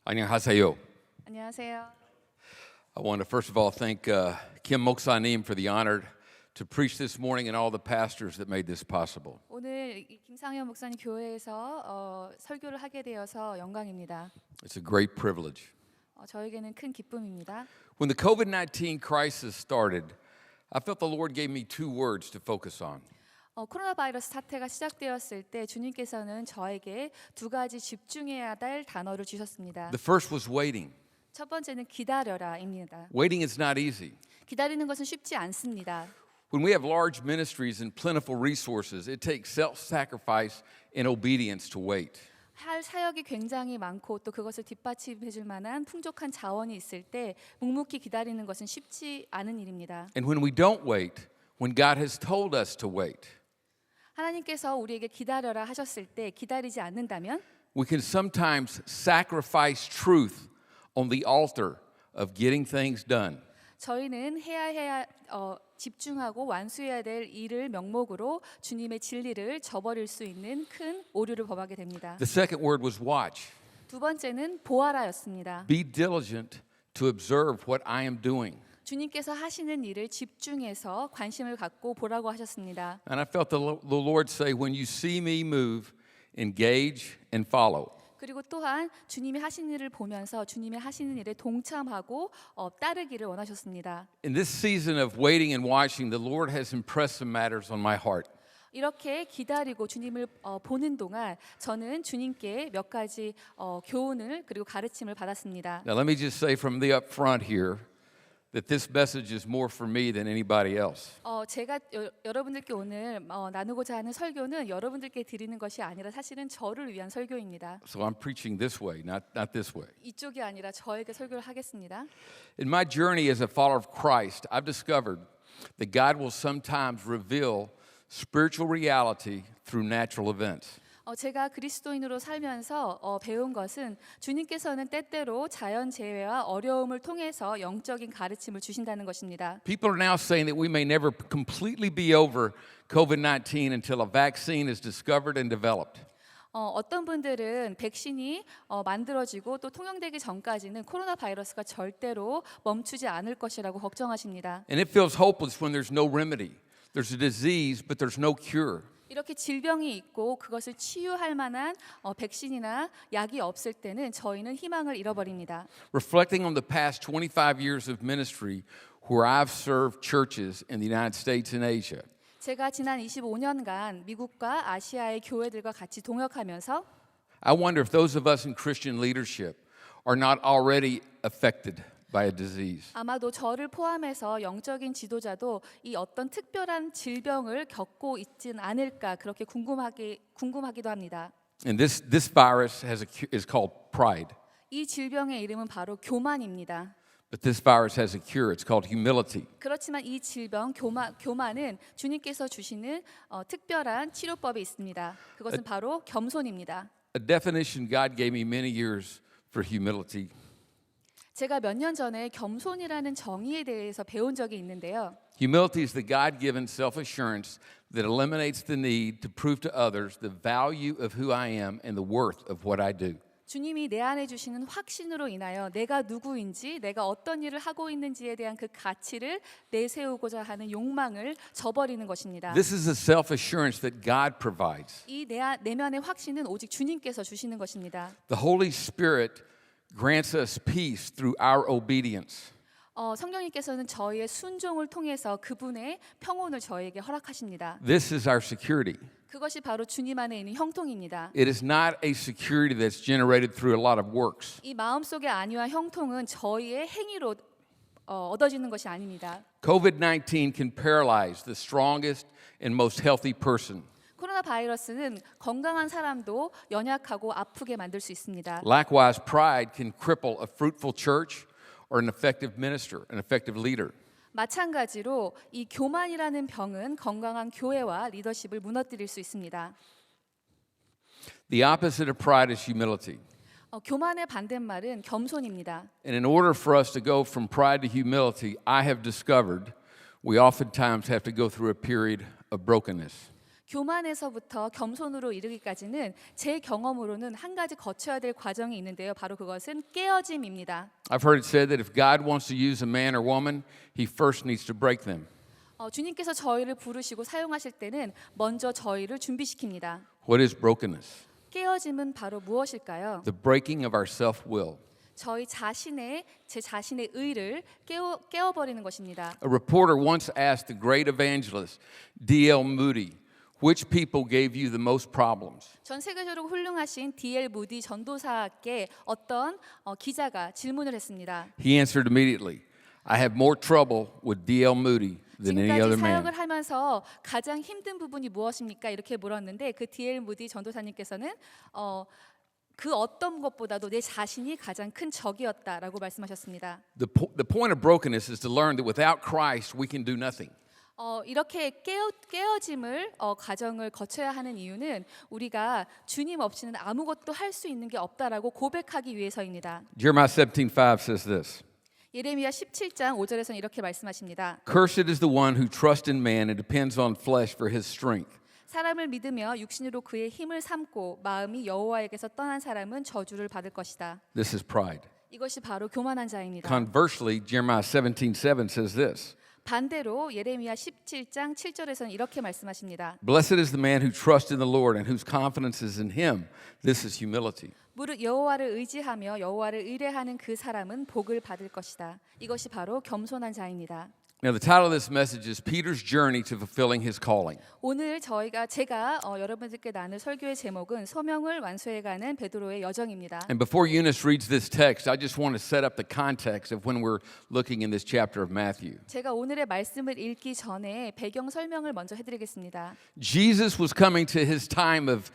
안녕하세요. 안녕하세요. I want to first of all thank Kim Moksanim for the honor to preach this morning and all the pastors that made this possible. 오늘 이 김상현 목사님 교회에서 설교를 하게 되어서 영광입니다. It's a great privilege. 저에게는 큰 기쁨입니다. When the COVID-19 crisis started, I felt the Lord gave me two words to focus on. 코로나 바이러스 사태가 시작되었을 때 주님께서는 저에게 두 가지 집중해야 될 단어를 주셨습니다. The first was waiting. 첫 번째는 기다려라입니다. Waiting is not easy. 기다리는 것은 쉽지 않습니다. When we have large ministries and plentiful resources, it takes self-sacrifice and obedience to wait. 할 사역이 굉장히 많고 또 그것을 뒷받침해 줄 만한 풍족한 자원이 있을 때 묵묵히 기다리는 것은 쉽지 않은 일입니다. And when we don't wait, when God has told us to wait, 하나님께서 우리에게 기다려라 하셨을 때 기다리지 않는다면 we can sometimes sacrifice truth on the altar of getting things done. 저희는 해야 집중하고 완수해야 될 일을 명목으로 주님의 진리를 저버릴 수 있는 큰 오류를 범하게 됩니다. The second word was watch. 두 번째는 보아라였습니다. Be diligent to observe what I am doing. 주님께서 하시는 일을 집중해서 관심을 갖고 보라고 하셨습니다. And I felt the Lord say, when you see me move, engage and follow. 그리고 또한 주님이 하시는 일을 보면서 주님이 하시는 일에 동참하고 따르기를 원하셨습니다. In this season of waiting and watching, the Lord has impressed some matters on my heart. 이렇게 기다리고 주님을 보는 동안 저는 주님께 몇 가지 교훈을 그리고 가르침을 받았습니다. Now let me just say from the up front here that this message is more for me than anybody else. 제가 여러분들께 오늘 나누고자 하는 설교는 여러분들께 드리는 것이 아니라 사실은 저를 위한 설교입니다. So I'm preaching this way, not this way. 이쪽이 아니라 저에게 설교를 하겠습니다. In my journey as a follower of Christ, I've discovered that God will sometimes reveal spiritual reality through natural events. 제가 그리스도인으로 살면서 배운 것은 주님께서는 때때로 자연재해와 어려움을 통해서 영적인 가르침을 주신다는 것입니다. People are now saying that we may never completely be over COVID-19 until a vaccine is discovered and developed. 어떤 분들은 백신이 만들어지고 또 통용되기 전까지는 코로나 바이러스가 절대로 멈추지 않을 것이라고 걱정하십니다. And it feels hopeless when there's no remedy. There's a disease, but there's no cure. 이렇게 질병이 있고 그것을 치유할 만한 백신이나 약이 없을 때는 저희는 희망을 잃어버립니다. Reflecting on the past 25 years of ministry where I've served churches in the United States and Asia, 제가 지난 25년간 미국과 아시아의 교회들과 같이 동역하면서 I wonder if those of us in Christian leadership are not already affected by a disease. 아마도 저를 포함해서 영적인 지도자도 이 어떤 특별한 질병을 겪고 있진 않을까 그렇게 궁금하기도 합니다. And this virus is called pride. 이 질병의 이름은 바로 교만입니다. But this virus has a cure. It's called humility. 그렇지만 이 질병 교만은 주님께서 주시는 특별한 치료법이 있습니다. 그것은 바로 겸손입니다. A definition God gave me many years for humility. 제가 몇 년 전에 겸손이라는 정의에 대해서 배운 적이 있는데요. Humility is the God-given self-assurance that eliminates the need to prove to others the value of who I am and the worth of what I do. 주님이 내 안에 주시는 확신으로 인하여 내가 누구인지, 내가 어떤 일을 하고 있는지에 대한 그 가치를 내세우고자 하는 욕망을 저버리는 것입니다. This is a self-assurance that God provides. 이 내면의 확신은 오직 주님께서 주시는 것입니다. The Holy Spirit grants us peace through our obedience. 성령님께서는 저희의 순종을 통해서 그분의 평온을 저희에게 허락하십니다. This is our security. 그것이 바로 주님 안에 있는 형통입니다. It is not a security that's generated through a lot of works. 이 마음속의 안위와 형통은 저희의 행위로 얻어지는 것이 아닙니다. COVID-19 can paralyze the strongest and most healthy person. 코로나 바이러스는 건강한 사람도 연약하고 아프게 만들 수 있습니다. Likewise, pride can cripple a fruitful church or an effective minister, an effective leader. 마찬가지로 이 교만이라는 병은 건강한 교회와 리더십을 무너뜨릴 수 있습니다. The opposite of pride is humility. 교만의 반대말은 겸손입니다. And in order for us to go from pride to humility, I have discovered we oftentimes have to go through a period of brokenness. 교만에서부터 겸손으로 이르기까지는 제 경험으로는 한 가지 거쳐야 될 과정이 있는데요. 바로 그것은 깨어짐입니다. I've heard it said that if God wants to use a man or woman, he first needs to break them. 주님께서 저희를 부르시고 사용하실 때는 먼저 저희를 준비시킵니다. What is brokenness? 깨어짐은 바로 무엇일까요? The breaking of our self-will. 제 자신의 의를 깨어버리는 것입니다. A reporter once asked the great evangelist D.L. Moody, which people gave you the most problems? 전 세계적으로 훌륭하신 D.L. 무디 전도사께 어떤 기자가 질문을 했습니다. He answered immediately, I have more trouble with D.L. Moody than any other 지금까지 man. 사역을 하면서 가장 힘든 부분이 무엇입니까? 이렇게 물었는데 그 D.L. 무디 전도사님께서는 그 어떤 것보다도 내 자신이 가장 큰 적이었다라고 말씀하셨습니다. The point of brokenness is to learn that without Christ we can do nothing. 이렇게 깨어짐을 과정을 거쳐야 하는 이유는 우리가 주님 없이는 아무것도 할 수 있는 게 없다라고 고백하기 위해서입니다. Jeremiah 17:5 says this. 예레미야 17장 5절에서는 이렇게 말씀하십니다. Cursed is the one who trusts in man and depends on flesh for his strength. 사람을 믿으며 육신으로 그의 힘을 삼고 마음이 여호와에게서 떠난 사람은 저주를 받을 것이다. This is pride. 이것이 바로 교만한 자입니다. Conversely, Jeremiah 17:7 says this. 반대로 예레미야 17장 7절에서는 이렇게 말씀하십니다. Blessed is the man who trusts in the Lord and whose confidence is in him. This is humility. 무릇 여호와를 의지하며 여호와를 의뢰하는 그 사람은 복을 받을 것이다. 이것이 바로 겸손한 자입니다. Now the title of this message is Peter's Journey to Fulfilling His Calling. 오늘 제가 여러분들께 나눌 설교의 제목은 소명을 완수해가는 베드로의 여정입니다. And before Eunice reads this text, I just want to set up the context of when we're looking in this chapter of Matthew. 제가 오늘의 말씀을 읽기 전에 배경 설명을 먼저 해드리겠습니다. Jesus was coming to his time of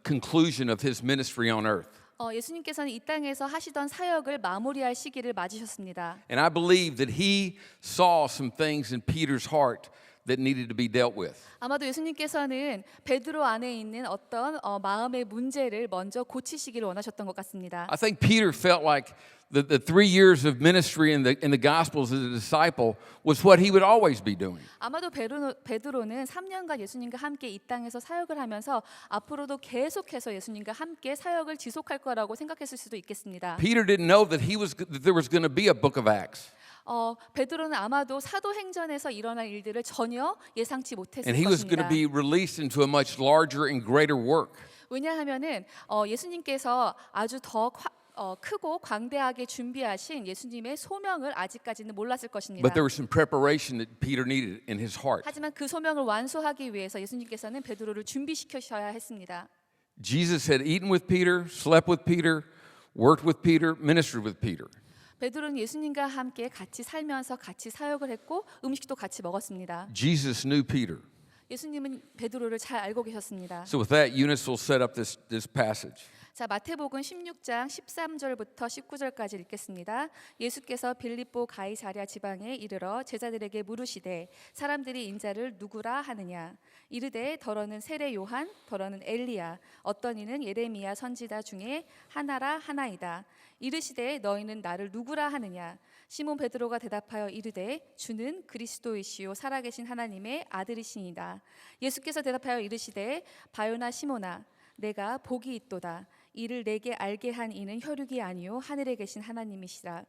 conclusion of his ministry on earth. 예수님께서는 이 땅에서 하시던 사역을 마무리할 시기를 맞으셨습니다. And I believe that he saw some things in Peter's heart that needed to be dealt with. 아마도 예수님께서는 베드로 안에 있는 어떤 마음의 문제를 먼저 고치시기를 원하셨던 것 같습니다. I think Peter felt like the 3 years of ministry in the Gospels as a disciple was what he would always be doing. 아마도 베드로는 3년간 예수님과 함께 이 땅에서 사역을 하면서 앞으로도 계속해서 예수님과 함께 사역을 지속할 거라고 생각했을 수도 있겠습니다. Peter didn't know that there was going to be a book of Acts. 베드로는 아마도 사도행전에서 일어날 일들을 전혀 예상치 못했을 And he was going to 것입니다. be released into a much larger and greater work. 왜냐하면은 예수님께서 아주 더 크고 광대하게 준비하신 예수님의 소명을 아직까지는 몰랐을 것입니다. But there was some preparation that Peter needed in his heart. 하지만 그 소명을 완수하기 위해서 예수님께서는 베드로를 준비시키셔야 했습니다. Jesus had eaten with Peter, slept with Peter, worked with Peter, ministered with Peter. 베드로는 예수님과 함께 같이 살면서 같이 사역을 했고 음식도 같이 먹었습니다. Jesus knew Peter. 예수님은 베드로를 잘 알고 계셨습니다. So with that, Eunice will set up this passage. 자, 마태복음 16장 13절부터 19절까지 읽겠습니다. 예수께서 빌립보 가이사랴 지방에 이르러 제자들에게 물으시되 사람들이 인자를 누구라 하느냐 이르되 더러는 세례 요한 더러는 엘리야 어떤 이는 예레미야 선지자 중에 하나라 하나이다. 이르시되 너희는 나를 누구라 하느냐 시몬 베드로가 대답하여 이르되 주는 그리스도이시요 살아계신 하나님의 아들이시니이다. 예수께서 대답하여 이르시되 바요나 시몬아 내가 복이 있도다. 이를 내게 알게 한 이는 혈육이 아니요 하늘에 계신 하나님이시라.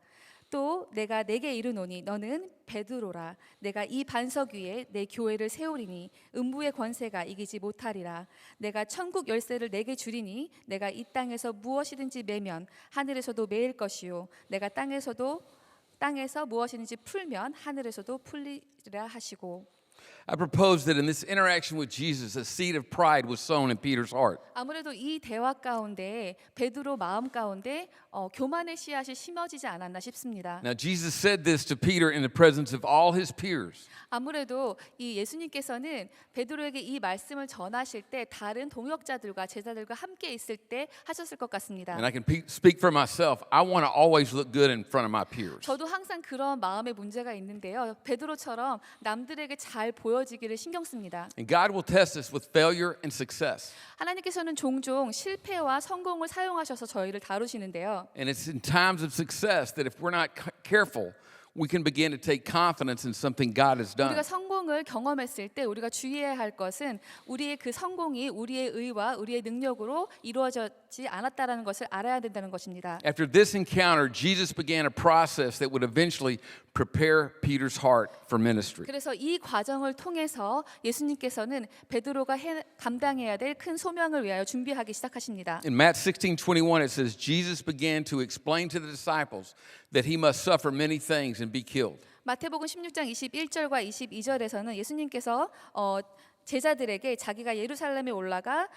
또 내가 내게 이르노니 너는 베드로라. 내가 이 반석 위에 내 교회를 세우리니 음부의 권세가 이기지 못하리라. 내가 천국 열쇠를 내게 주리니 내가 이 땅에서 무엇이든지 매면 하늘에서도 매일 것이요 내가 땅에서 무엇이든지 풀면 하늘에서도 풀리리라 하시고. I propose that in this interaction with Jesus, a seed of pride was sown in Peter's heart. 아무래도 이 대화 가운데 베드로 마음 가운데 교만의 씨앗이 심어지지 않았나 싶습니다. Now, Jesus said this to Peter in the presence of all his peers. 아무래도 이 예수님께서는 베드로에게 이 말씀을 전하실 때 다른 동역자들과 제자들과 함께 있을 때 하셨을 것 같습니다. And I can speak for myself. I want to always look good in front of my peers. 저도 항상 그런 마음의 문제가 있는데요. 베드로처럼 남들에게 잘 보여지기를 신경 씁니다. And God will test us with failure and success. 하나님께서는 종종 실패와 성공을 사용하셔서 저희를 다루시는데요. And it's in times of success that if we're not careful, we can begin to take confidence in something God has done. 우리가 성공을 경험했을 때 우리가 주의해야 할 것은 우리의 그 성공이 우리의 의와 우리의 능력으로 이루어지지 않았다라는 것을 알아야 된다는 것입니다. After this encounter, Jesus began a process that would eventually prepare Peter's heart for ministry. 그래서 이 과정을 통해서 예수님께서는 베드로가 감당해야 될 큰 소명을 위하여 준비하기 시작하십니다. In Matthew 16:21 it says Jesus began to explain to the disciples that he must suffer many things and be killed. 마태복음 16장 21절과 22절에서는 예수님께서 제자들에게 자기가 예루살렘에 올라가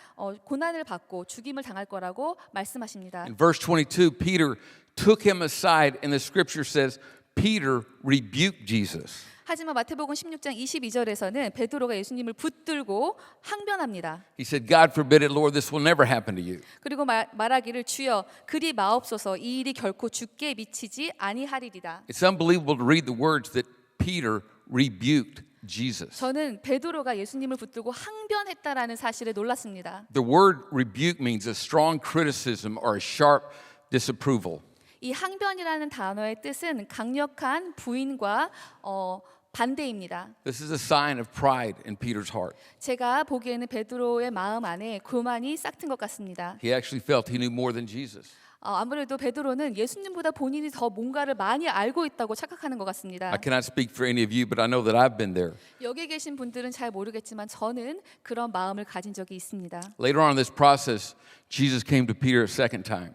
고난을 받고 죽임을 당할 거라고 말씀하십니다. In verse 22 Peter took him aside and the scripture says Peter rebuked Jesus. 하지만 마태복음 16장 22절에서는 베드로가 예수님을 붙들고 항변합니다. He said, God forbid it, Lord, this will never happen to you. 그리고 말하기를 주여 그리 마옵소서 이 일이 결코 주께 미치지 아니하리이다. It's unbelievable to read the words that Peter rebuked Jesus. 저는 베드로가 예수님을 붙들고 항변했다라는 사실에 놀랐습니다. The word rebuke means a strong criticism or a sharp disapproval. 이 항변이라는 단어의 뜻은 강력한 부인과 반대입니다. This is a sign of pride in Peter's heart. 제가 보기에는 베드로의 마음 안에 교만이 싹튼 것 같습니다. He actually felt he knew more than Jesus. 아무래도 베드로는 예수님보다 본인이 더 뭔가를 많이 알고 있다고 착각하는 것 같습니다. I cannot speak for any of you, but I know that I've been there. 여기 계신 분들은 잘 모르겠지만 저는 그런 마음을 가진 적이 있습니다. Later on in this process, Jesus came to Peter a second time.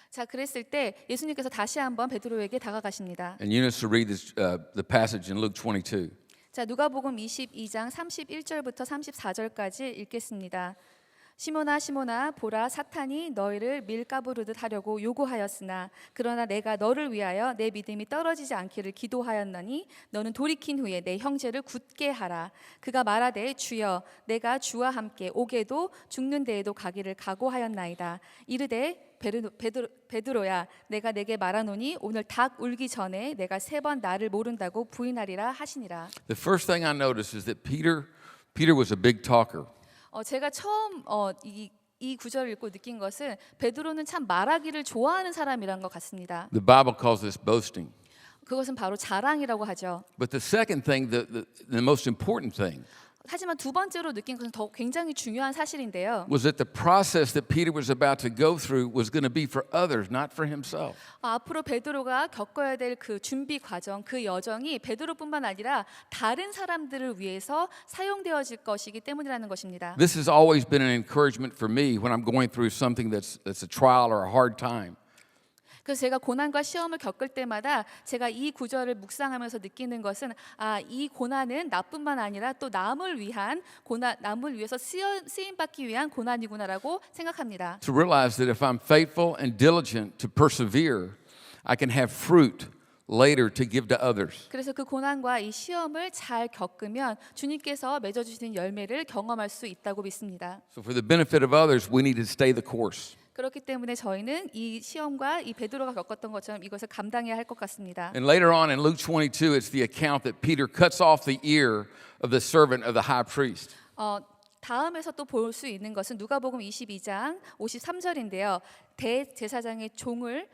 자, 그랬을 때 예수님께서 다시 한번 베드로에게 다가가십니다. And you need to read this, the passage in Luke 22. 자, 누가복음 22장 31절부터 34절까지 읽겠습니다. 시몬아 시몬아 보라 사탄이 너희를 밀가부르듯 하려고 요구하였으나 그러나 내가 너를 위하여 내 믿음이 떨어지지 않기를 기도하였나니 너는 돌이킨 후에 내 형제를 굳게 하라. 그가 말하되 주여 내가 주와 함께 오게도 죽는 데에도 가기를 각오하였나이다. 이르되 베드로야 내가 내게 말하노니 오늘 닭 울기 전에 내가 3번 나를 모른다고 부인하리라 하시니라. The first thing I noticed is that Peter was a big talker. 제가 처음 이 구절을 읽고 느낀 것은 베드로는 참 말하기를 좋아하는 사람이란 것 같습니다. The Bible calls this boasting. 그것은 바로 자랑이라고 하죠. But the second thing, the most important thing, 하지만 두 번째로 느낀 것은 더 굉장히 중요한 사실인데요. was that the process that Peter was about to go through was going to be for others, not for himself. 앞으로 베드로가 겪어야 될 그 준비 과정, 그 여정이 베드로뿐만 아니라 다른 사람들을 위해서 사용되어질 것이기 때문이라는 것입니다. This has always been an encouragement for me when I'm going through something that's a trial or a hard time. 그래서 제가 고난과 시험을 겪을 때마다 제가 이 구절을 묵상하면서 느끼는 것은 이 고난은 나뿐만 아니라 또 남을 위해서 쓰임 받기 위한 고난이구나라고 생각합니다. To realize that if I'm faithful and diligent to persevere, I can have fruit later to give to others. 그래서 그 고난과 이 시험을 잘 겪으면 주님께서 맺어 주시는 열매를 경험할 수 있다고 믿습니다. So for the benefit of others, we need to stay the course. 그렇기 때문에 저희는 이 시험과 이 베드로가 겪었던 것처럼 이것을 감당해야 할 것 같습니다. And later on in Luke 22, it's the account that Peter cuts off the ear of the servant of the high priest. 다음에서 또 볼 수 있는 것은 누가복음 22장 53절인데요. 대제사장의 종을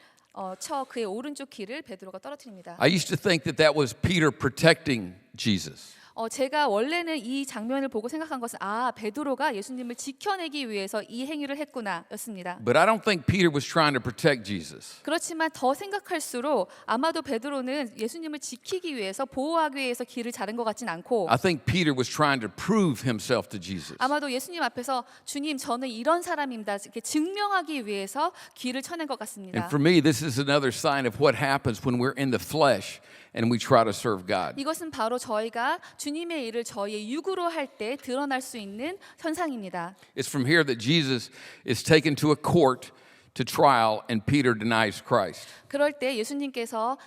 쳐 그의 오른쪽 귀를 베드로가 떨어뜨립니다. I used to think that was Peter protecting Jesus. 제가 원래는 이 장면을 보고 생각한 것은 베드로가 예수님을 지켜내기 위해서 이 행위를 했구나였습니다. But I don't think Peter was trying to protect Jesus. 그렇지만 더 생각할수록 아마도 베드로는 예수님을 지키기 위해서 보호하기 위해서 길을 자른 것 같진 않고 I think Peter was trying to prove himself to Jesus. 아마도 예수님 앞에서 주님 저는 이런 사람입니다 이렇게 증명하기 위해서 길을 쳐낸 것 같습니다. And for me, this is another sign of what happens when we're in the flesh and we try to serve God. 이것은 바로 저희가 주님의 일을 저희의 육으로 할 때 드러날 수 있는 현상입니다. It's from here that Jesus is taken to a court to trial and Peter denies Christ. 그럴 때 예수님께서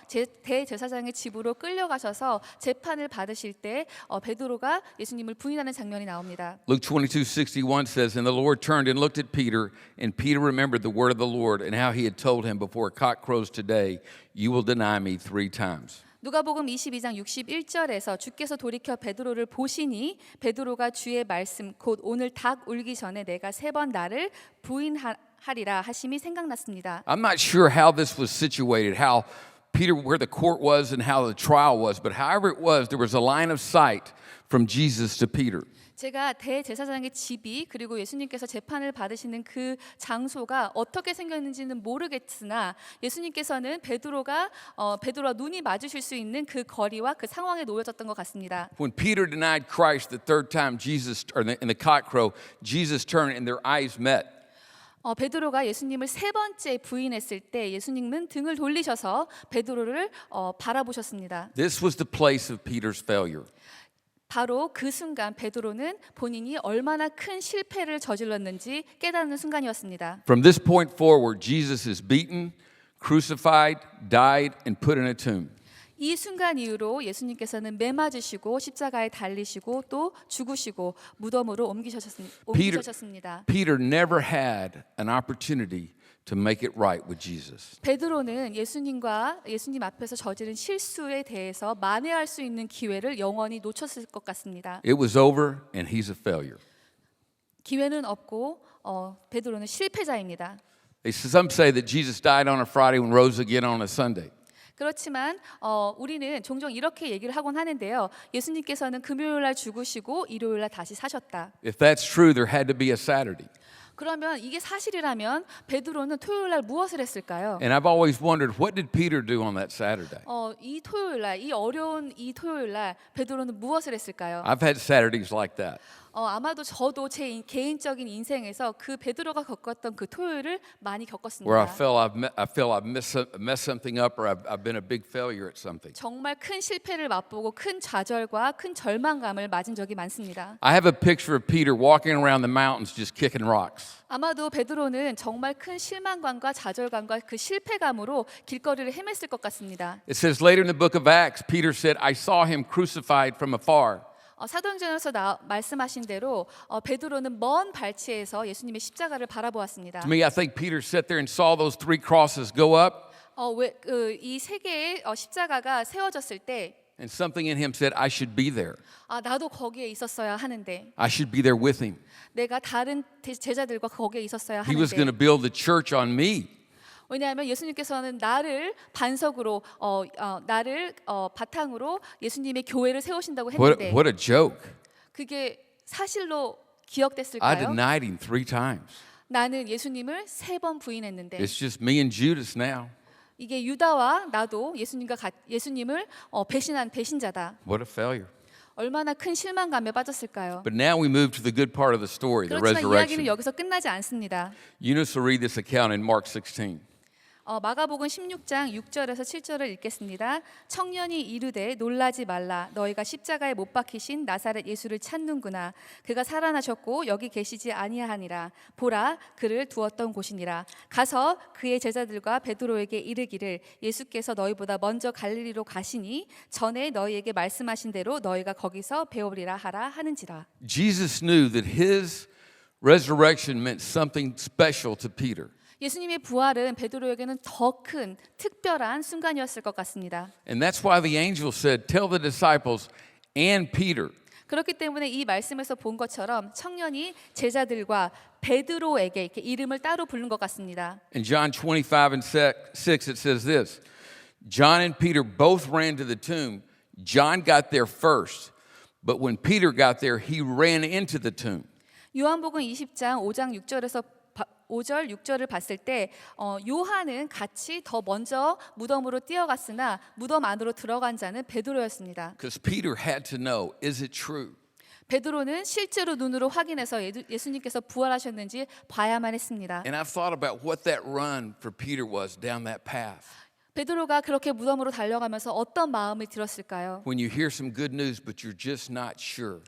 대제사장의 집으로 끌려가셔서 재판을 받으실 때 베드로가 예수님을 부인하는 장면이 나옵니다. Luke 22:61 says, And the Lord turned and looked at Peter, and Peter remembered the word of the Lord and how he had told him before a cock crows today, you will deny me 3 times. 누가복음 22장 61절에서 주께서 돌이켜 베드로를 보시니 베드로가 주의 말씀 곧 오늘 닭 울기 전에 내가 3번 나를 부인하리라 하심이 생각났습니다. I'm not sure how this was situated, how Peter where the court was and how the trial was, but however it was, there was a line of sight from Jesus to Peter. 제가 대제사장의 집이 그리고 예수님께서 재판을 받으시는 그 장소가 어떻게 생겼는지는 모르겠으나 예수님께서는 베드로와 눈이 마주칠 수 있는 그 거리와 그 상황에 놓여졌던 것 같습니다. When Peter denied Christ the third time, in the cock crow, Jesus turned and their eyes met. 베드로가 예수님을 세 번째 부인했을 때 예수님은 등을 돌리셔서 베드로를 바라보셨습니다. This was the place of Peter's failure. 바로 그 순간 베드로는 본인이 얼마나 큰 실패를 저질렀는지 깨닫는 순간이었습니다. From this point forward, Jesus is beaten, crucified, died, and put in a tomb. 이 순간 이후로 예수님께서는 매맞으시고 십자가에 달리시고 또 죽으시고 무덤으로 옮기셨습니다. Peter never had an opportunity to make it right with Jesus. 베드로는 예수님 앞에서 저지른 실수에 대해서 만회할 수 있는 기회를 영원히 놓쳤을 것 같습니다. It was over and he's a failure. 기회는 없고 베드로는 실패자입니다. Some say that Jesus died on a Friday and rose again on a Sunday. 그렇지만 우리는 종종 이렇게 얘기를 하곤 하는데요. 예수님께서는 금요일 날 죽으시고 일요일 날 다시 사셨다. If that's true, there had to be a Saturday. 그러면 이게 사실이라면 베드로는 토요일 날 무엇을 했을까요? And I've always wondered, what did Peter do on that Saturday? 이 토요일 날, 이 어려운 이 토요일 날 베드로는 무엇을 했을까요? I've had Saturdays like that. 아마도 저도 제 개인적인 인생에서 그 베드로가 겪었던 그 토요일을 많이 겪었습니다. Where I feel I've messed something up or I've been a big failure at something. 정말 큰 실패를 맛보고 큰 좌절과 큰 절망감을 맞은 적이 많습니다. I have a picture of Peter walking around the mountains just kicking rocks. 아마도 베드로는 정말 큰 실망감과 좌절감과 그 실패감으로 길거리를 헤맸을 것 같습니다. It says later in the book of Acts, Peter said, I saw him crucified from afar. 사도행전에서 말씀하신 대로 베드로는 먼 발치에서 예수님의 십자가를 바라보았습니다. To me, I think Peter sat there and saw those three crosses go up. 이 세 개의 십자가가 세워졌을 때 And something in him said, I should be there. 나도 거기에 있었어야 하는데 I should be there with him. 내가 다른 제자들과 거기에 있었어야 He was going to 하는데 build the church on me. 왜냐하면 예수님께서는 나를 반석으로 나를 바탕으로 예수님의 교회를 세우신다고 했는데 What a joke. 그게 사실로 I 기억됐을까요? denied him 3 times. 나는 예수님을 3번 부인했는데 It's just me and Judas now. 이게 유다와 나도 예수님을 배신한 배신자다. What a failure. 얼마나 큰 실망감에 빠졌을까요? But now we move to the good part of the story, the 그렇지만 이야기는 resurrection. 여기서 끝나지 않습니다. Eunice will read this account in Mark 16. 마가복음 16장 6절에서 7절을 읽겠습니다. 청년이 이르되 놀라지 말라 너희가 십자가에 못 박히신 나사렛 예수를 찾는구나. 그가 살아나셨고 여기 계시지 아니하니라. 보라 그를 두었던 곳이니라. 가서 그의 제자들과 베드로에게 이르기를 예수께서 너희보다 먼저 갈릴리로 가시니 전에 너희에게 말씀하신 대로 너희가 거기서 배우리라 하라 하는지라. Jesus knew that his resurrection meant something special to Peter. 예수님의 부활은 베드로에게는 더 큰 특별한 순간이었을 것 같습니다. And that's why the angel said, tell the disciples and Peter. 그렇기 때문에 이 말씀에서 본 것처럼 청년이 제자들과 베드로에게 이렇게 이름을 따로 부른 것 같습니다. In John 25 and 6 it says this, John and Peter both ran to the tomb. John got there first, but when Peter got there, he ran into the tomb. 요한복음 20장 5장 5절 6절을 봤을 때 요한은 같이 더 먼저 무덤으로 뛰어갔으나 무덤 안으로 들어간 자는 베드로였습니다. Because Peter had to know, is it true? 베드로는 실제로 눈으로 확인해서 예수님께서 부활하셨는지 봐야만 했습니다. And I've thought about what that run for Peter was down that path. 베드로가 그렇게 무덤으로 달려가면서 어떤 마음이 들었을까요? When you hear some good news, but you're just not sure.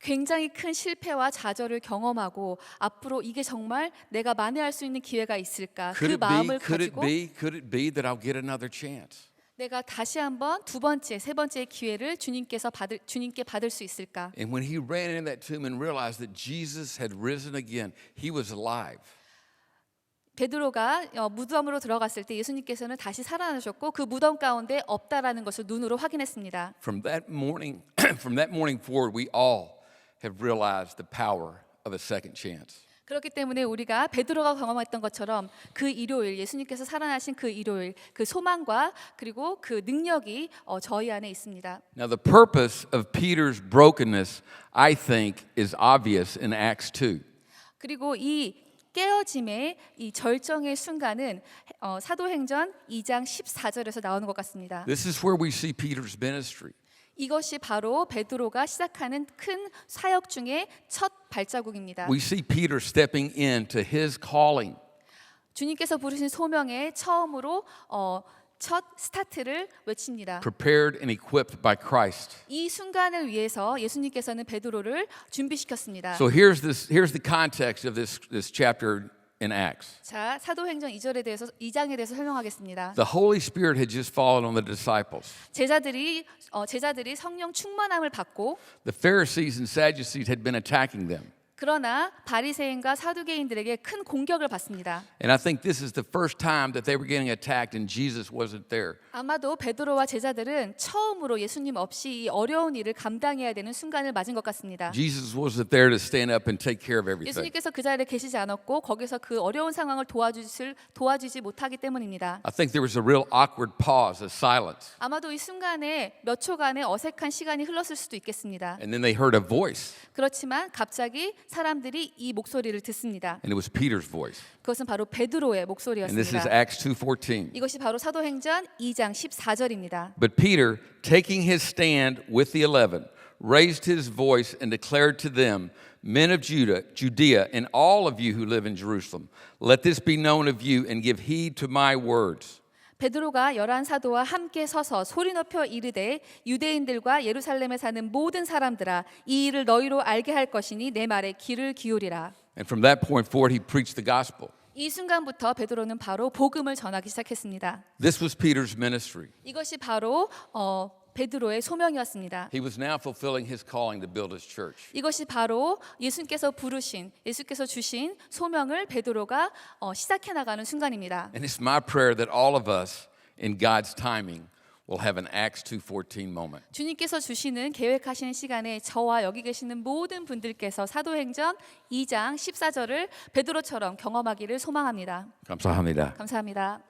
굉장히 큰 실패와 좌절을 경험하고 앞으로 이게 정말 내가 만회할 수 있는 기회가 있을까? 그 마음을 가지고 Could it be that I'll get another chance? 내가 다시 한번 두 번째, 세 번째 기회를 주님께 받을 수 있을까? And when he ran into that tomb and realized that Jesus had risen again, he was alive. 베드로가 무덤으로 들어갔을 때 예수님께서는 다시 살아나셨고 그 무덤 가운데 없다라는 것을 눈으로 확인했습니다. From that morning forward, we all have realized the power of a second chance. 그렇기 때문에 우리가 베드로가 경험했던 것처럼 그 일요일 예수님께서 살아나신 그 일요일 그 소망과 그리고 그 능력이 저희 안에 있습니다. Now, the purpose of Peter's brokenness, I think, is obvious in Acts 2. 그리고 이 깨어짐의 이 절정의 순간은 사도행전 2장 14절에서 나오는 것 같습니다. This is where we see Peter's ministry. 이것이 바로 베드로가 시작하는 큰 사역 중에 첫 발자국입니다. We see Peter stepping into his calling. 주님께서 부르신 소명에 처음으로 첫 스타트를 외칩니다. Prepared and equipped by Christ. 이 순간을 위해서 예수님께서는 베드로를 준비시켰습니다. So here's the context of this chapter in Acts. 자, 사도행전 2장에 대해서 설명하겠습니다. The Holy Spirit had just fallen on the disciples. 제자들이 성령 충만함을 받고 The Pharisees and Sadducees had been attacking them. 그러나 바리새인과 사두개인들에게 큰 공격을 받습니다. And I think this is the first time that they were getting attacked and Jesus wasn't there. 아마도 베드로와 제자들은 처음으로 예수님 없이 이 어려운 일을 감당해야 되는 순간을 맞은 것 같습니다. Jesus wasn't there to stand up and take care of everything. 예수님께서 그 자리에 계시지 않았고 거기서 그 어려운 상황을 도와주지 못하기 때문입니다. I think there was a real awkward pause, a silence. 아마도 이 순간에 몇 초간의 어색한 시간이 흘렀을 수도 있겠습니다. And then they heard a voice, 그렇지만 갑자기 사람들이 이 목소리를 듣습니다. and it was Peter's voice. 그것은 바로 베드로의 And this is 목소리였습니다. Acts 2:14. 이것이 바로 사도행전 2장 14절입니다. But Peter, taking his stand with the 11, raised his voice and declared to them, Men of Judea, and all of you who live in Jerusalem, let this be known of you and give heed to my words. 베드로가 11사도와 함께 서서 소리 높여 이르되 유대인들과 예루살렘에 사는 모든 사람들아 이 일을 너희로 알게 할 것이니 내 말에 귀를 기울이라. And from that point forward, he preached the gospel. 이 순간부터 베드로는 바로 복음을 전하기 시작했습니다. This was Peter's ministry. 이것이 바로 베드로의 소명이었습니다. He was now fulfilling his calling to build his church. 이것이 바로 예수께서 주신 소명을 베드로가 시작해 나가는 순간입니다. And it's my prayer that all of us, in God's timing, will have an Acts 2:14 moment. 주님께서 주시는 계획하시는 시간에 저와 여기 계시는 모든 분들께서 사도행전 2장 14절을 베드로처럼 경험하기를 소망합니다. 감사합니다. 감사합니다.